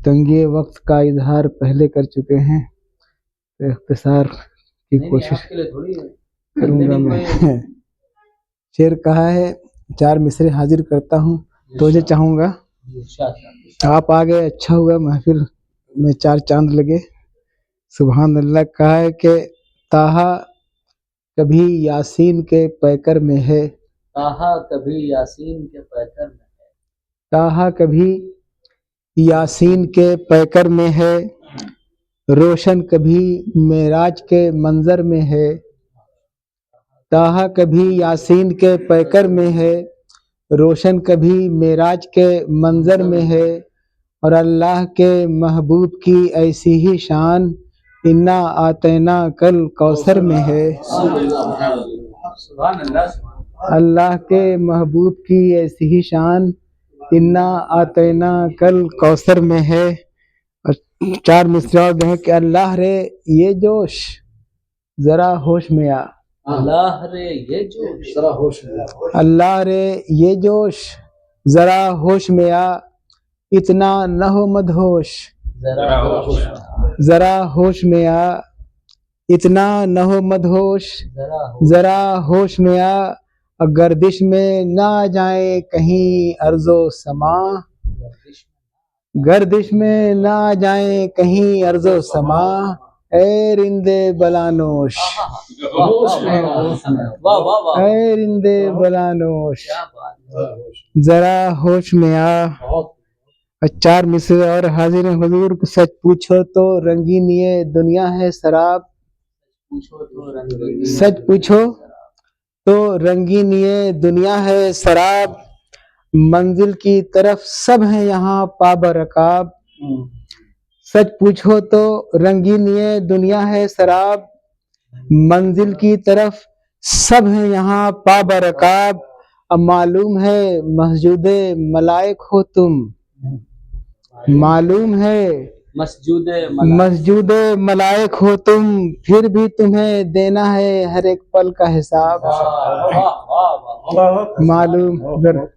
तंगे वक्त का इजहार पहले कर चुके हैं, तो इख्तिसार की कोशिश करूँगा मैं। शेर कहा है, 4 मिसरे हाजिर करता हूँ तो ये चाहूँगा आप आ गए, अच्छा हुआ महफिल में 4 चांद लगे। सुभान अल्लाह। कहा है कि ताहा कभी यासीन के पैकर में है, ताहा कभी यासीन के पैकर में है, ताहा कभी यासीन के पैकर में है, रोशन कभी मेराज के मंजर में है। ताहा कभी यासीन के पैकर में है, रोशन कभी मेराज के मंजर में है। और अल्लाह के महबूब की ऐसी ही शान इन्ना आतैना कल कौसर में है। अल्लाह के महबूब की ऐसी ही शान इन्ना आतैना कल कौसर में है। और 4 मिसरा है कि अल्लाह रे ये जोश जरा होश में आ, अल्लाह रे ये जोश जरा होश में आ, अल्लाह रे ये जोश जरा होश में आ, इतना न हो मदहोश जरा होश में आ, इतना न हो मदहोश जरा होश में आ। गर्दिश में ना जाए कहीं अर्जो समा, गर्दिश में ना जाए कहीं अर्जो समा। ए रिंदे बलानोश, ए रिंदे बलानोश जरा होश में आ। 4 मिसरे और हाजिर हुजूर। सच पूछो तो रंगीन ये दुनिया है शराब, सच पूछो तो रंगीन ये दुनिया है शराब। मंजिल की तरफ सब है यहाँ पाबरकाब, सच पूछो तो रंगीन ये दुनिया है शराब। मंजिल की तरफ सब है यहाँ पाबरकाब। अब मालूम है मस्जिदे मलाइक हो तुम, मालूम है मस्जिद मलाइक हो तुम, फिर भी तुम्हें देना है हर एक पल का हिसाब। मालूम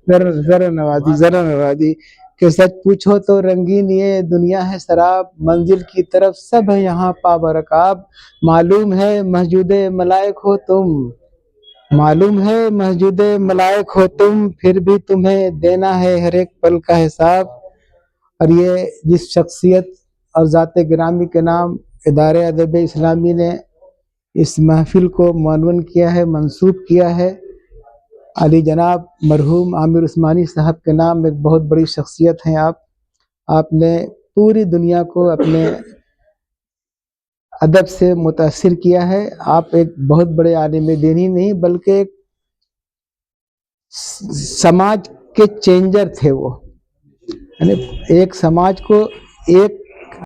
जरा नवाजी कि सच पूछो तो रंगीन ये दुनिया है शराब। मंजिल की तरफ सब है यहाँ पाबरकाब। मालूम है मस्जिद मलाइक हो तुम, मालूम है मस्जिद मलाइक हो तुम, फिर भी तुम्हें देना है हर एक पल का हिसाब। और ये जिस शख्सियत और ज़ाते गिरामी के नाम इदारे अदब इस्लामी ने इस महफिल को मनवन किया है, मंसूब किया है, अली जनाब मरहूम आमिर उस्मानी साहब के नाम एक बहुत बड़ी शख्सियत हैं आप। आपने पूरी दुनिया को अपने अदब से मुतासिर किया है। आप एक बहुत बड़े आलिम दीन ही नहीं बल्कि एक समाज के चेंजर थे वो, यानी एक समाज को एक